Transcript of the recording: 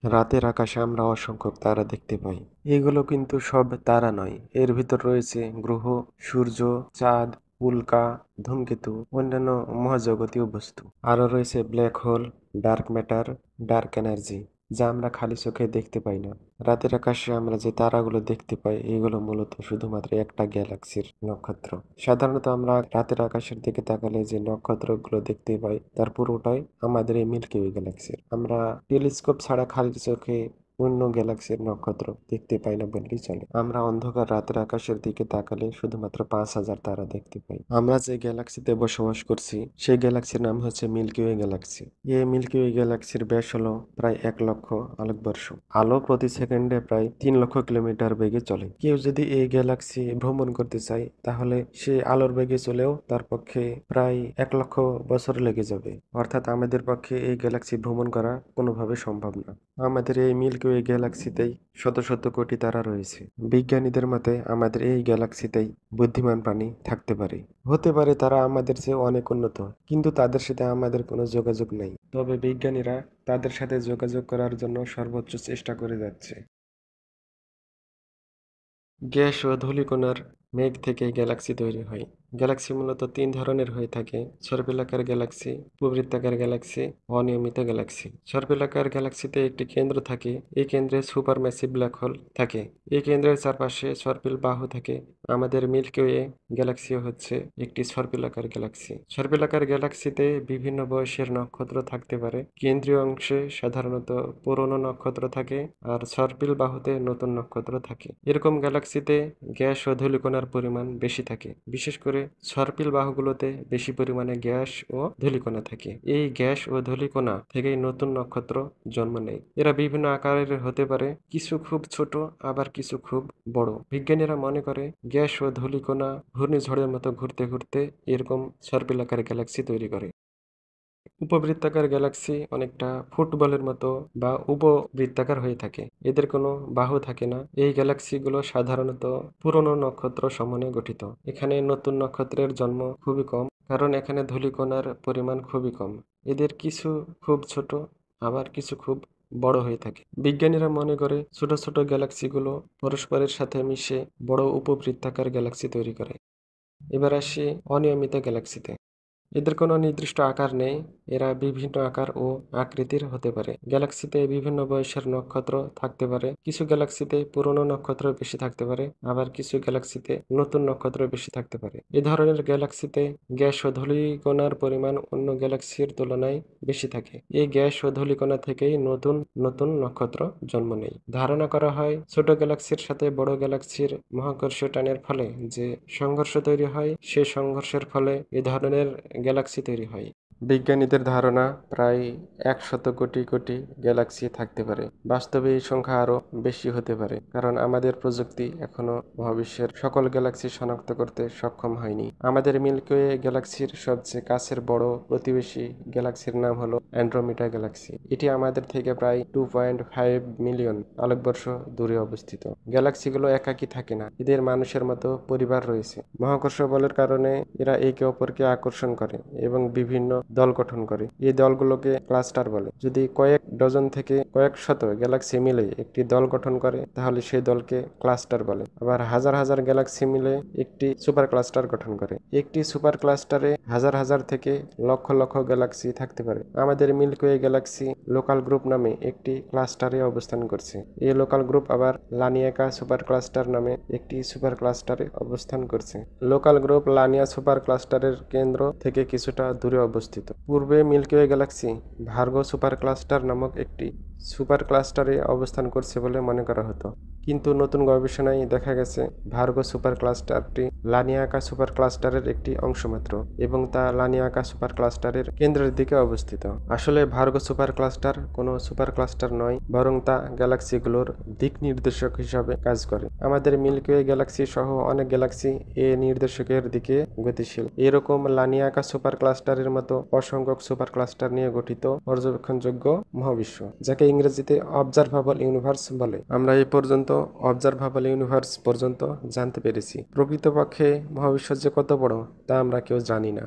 রাতের আকাশে আমরা অসংখ্য তারা দেখতে পাই। এগুলো কিন্তু সব তারা নয়, এর ভিতর রয়েছে গ্রহ, সূর্য, চাঁদ, উল্কা, ধূমকেতু, অন্যান্য মহাজগতীয় বস্তু। আরও রয়েছে black hole, dark matter, dark energy, যা আমরা খালি চোখে দেখতে পাই না। রাতের আকাশে আমরা যে তারাগুলো দেখতে পাই এগুলো মূলত শুধুমাত্র একটা গ্যালাক্সির নক্ষত্র। সাধারণত আমরা রাতের আকাশের দিকে তাকালে যে নক্ষত্রগুলো দেখতে পাই তার পুরোটাই আমাদের এই মিল্কি ওয়ে গ্যালাক্সির। আমরা টেলিস্কোপ ছাড়া খালি চোখে অন্য গ্যালাক্সির নক্ষত্র দেখতে পাই না বললেই চলে। আমরা অন্ধকার রাতের আকাশের দিকে তাকালে শুধুমাত্র 5,000 তারা দেখতে পাই। আমরা যে গ্যালাক্সিতে বসবাস করছি সেই গ্যালাক্সির নাম হচ্ছে মিল্কি ওয়ে গ্যালাক্সি। এই মিল্কি ওয়ে গ্যালাক্সির ব্যাস হলো প্রায় 1,00,000 আলোকবর্ষ। আলো প্রতি সেকেন্ডে প্রায় 3,00,000 কিলোমিটার বেগে চলে। কেউ যদি এই গ্যালাক্সি ভ্রমণ করতে চায় তাহলে সে আলোর বেগে চলেও তার পক্ষে প্রায় 1,00,000 বছর লেগে যাবে। অর্থাৎ আমাদের পক্ষে এই গ্যালাক্সি ভ্রমণ করা কোনোভাবে সম্ভব না। আমাদের এই মিল্কি ওয়ে গ্যালাক্সিতেই শত শত কোটি তারা রয়েছে। বিজ্ঞানীদের মতে আমাদের এই গ্যালাক্সিতেই বুদ্ধিমান প্রাণী থাকতে পারে। হতে পারে তারা আমাদের চেয়ে অনেক উন্নত, কিন্তু তাদের সাথে আমাদের কোনো যোগাযোগ নেই। তবে বিজ্ঞানীরা তাদের সাথে যোগাযোগ করার জন্য সর্বোচ্চ চেষ্টা করে যাচ্ছে। গ্যাস ও ধূলিকণার মেঘ থেকে গ্যালাক্সি তৈরি হয়। গ্যালাক্সি মূলত 3 ধরনের হয়ে থাকে: সর্পিলাকার গ্যালাক্সি, উপবৃত্তাকার গ্যালাক্সি, অনিয়মিত গ্যালাক্সি। সর্পিলাকার গ্যালাক্সিতে একটি কেন্দ্র থাকে। এই কেন্দ্রে সুপারম্যাসিভ ব্ল্যাক হোল থাকে। এই কেন্দ্রের চারপাশে সর্পিল বাহু থাকে। আমাদের মিল্কি ওয়ে গ্যালাক্সিও হচ্ছে একটি সর্পিলাকার গ্যালাক্সি। সর্পিলাকার গ্যালাক্সিতে বিভিন্ন বয়সের নক্ষত্র থাকতে পারে। কেন্দ্রীয় অংশে সাধারণত পুরনো নক্ষত্র থাকে আর সর্পিল বাহুতে নতুন নক্ষত্র থাকে। এরকম গ্যালাক্সিতে গ্যাস ও ধূলিকণার পরিমাণ বেশি থাকে। বিশেষ করে সর্পিল বাহুগুলোতে বেশি পরিমাণে গ্যাস ও ধূলিকণা থাকে। এই গ্যাস ও ধূলিকণা থেকেই নতুন নক্ষত্র জন্ম নেয়। এরা বিভিন্ন আকারের হতে পারে, কিছু খুব ছোট আবার কিছু খুব বড়। বিজ্ঞানীরা মনে করে গ্যাস ও ধূলিকণা ঘূর্ণিঝড়ের মতো ঘুরতে ঘুরতে এরকম সর্পিলাকার গ্যালাক্সি তৈরি করে। উপবৃত্তাকার গ্যালাক্সি অনেকটা ফুটবলের মতো বা উপবৃত্তাকার হয়ে থাকে। এদের কোনো বাহু থাকে না। এই গ্যালাক্সিগুলো সাধারণত পুরনো নক্ষত্র সমন্বয়ে গঠিত। এখানে নতুন নক্ষত্রের জন্ম খুবই কম, কারণ এখানে ধূলিকণার পরিমাণ খুবই কম। এদের কিছু খুব ছোট আবার কিছু খুব বড় হয়ে থাকে। বিজ্ঞানীরা মনে করে ছোট ছোট গ্যালাক্সিগুলো পরস্পরের সাথে মিশে বড় উপবৃত্তাকার গ্যালাক্সি তৈরি করে। এবার আসি অনিয়মিত গ্যালাক্সিতে। এদের কোনো নির্দিষ্ট আকার নেই। এরা বিভিন্ন আকার ও আকৃতির হতে পারে। গ্যালাক্সিতে বিভিন্ন বয়সের নক্ষত্র থাকতে পারে। কিছু গ্যালাক্সিতে পুরনো নক্ষত্র বেশি থাকতে পারে, আবার কিছু গ্যালাক্সিতে নতুন নক্ষত্র বেশি থাকতে পারে। এ ধরনের গ্যালাক্সিতে গ্যাস ও ধূলিকণার পরিমাণ অন্য গ্যালাক্সির তুলনায় বেশি থাকে। এই গ্যাস ও ধূলিকণা থেকেই নতুন নতুন নক্ষত্র জন্ম নেয়। ধারণা করা হয় ছোট গ্যালাক্সির সাথে বড় গ্যালাক্সির মহাকর্ষীয় টানের ফলে যে সংঘর্ষ তৈরি হয়, সে সংঘর্ষের ফলে এ ধরনের গ্যালাক্সি তৈরি হয়। বিজ্ঞানীদের ধারণা প্রায় 100 কোটি কোটি গ্যালাক্সি থাকতে পারে। বাস্তবে এই সংখ্যা আরো বেশি হতে পারে, কারণ আমাদের প্রযুক্তি এখনো মহাবিশ্বের সকল গ্যালাক্সি শনাক্ত করতে সক্ষম হয়নি। আমাদের মিল্কি ওয়ে গ্যালাক্সির সবচেয়ে কাছের বড় প্রতিবেশী গ্যালাক্সির নাম হলো অ্যান্ড্রোমিডা গ্যালাক্সি। এটি আমাদের থেকে প্রায় 2.5 মিলিয়ন আলোকবর্ষ দূরে অবস্থিত। গ্যালাক্সিগুলো একাকী থাকে না, এদের মানুষের মতো পরিবার রয়েছে। মহাকর্ষ বলের কারণে এরা একে অপরকে আকর্ষণ করে এবং বিভিন্ন দল গঠন করে। এই দলগুলোকে ক্লাস্টার বলে। যদি কয়েক ডজন থেকে কয়েক শত গ্যালাক্সি মিলে একটি দল গঠন করে তাহলে সেই দলকে ক্লাস্টার বলে। আবার হাজার হাজার গ্যালাক্সি মিলে একটি সুপার ক্লাস্টার গঠন করে। একটি সুপার ক্লাস্টারে হাজার হাজার থেকে লক্ষ লক্ষ গ্যালাক্সি থাকতে পারে। আমাদের milky way galaxy local group নামে একটি ক্লাস্টারে অবস্থান করছে। এই লোকাল গ্রুপ আবার লানিয়াকা সুপার ক্লাস্টার নামে একটি সুপার ক্লাস্টারে অবস্থান করছে। লোকাল গ্রুপ লানিয়া সুপার ক্লাস্টারের কেন্দ্র থেকে কিছুটা দূরে অবস্থিত। পূর্বে milky way galaxy Virgo supercluster নামক একটি সুপার ক্লাস্টারে অবস্থান করছে বলে মনে করা হতো, কিন্তু নতুন গবেষণায় দেখা গেছে ভার্গো সুপার ক্লাস্টারটি লানিয়াকা সুপার ক্লাস্টারের একটি অংশ মাত্র এবং তা লানিয়াকা সুপার ক্লাস্টারের কেন্দ্রের দিকে অবস্থিত। আসলে ভার্গো সুপার ক্লাস্টার কোনো সুপার ক্লাস্টার নয়, বরং তা গ্যালাক্সিগুলোর দিক নির্দেশক হিসাবে কাজ করে। আমাদের মিল্কি ওয়ে গ্যালাক্সি সহ অনেক গ্যালাক্সি এ নির্দেশকের দিকে গতিশীল। এরকম লানিয়াকা সুপার ক্লাস্টারের মতো অসংখ্য সুপার ক্লাস্টার নিয়ে গঠিত পর্যবেক্ষণযোগ্য মহাবিশ্ব, যাকে ইংরেজিতে অবজারভেবল ইউনিভার্স বলে। আমরা এই পর্যন্ত অবজারভেবল ইউনিভার্স পর্যন্ত জানতে পেরেছি। প্রকৃতপক্ষে মহাবিশ্ব যে কত বড় তা আমরা কেউ জানি না।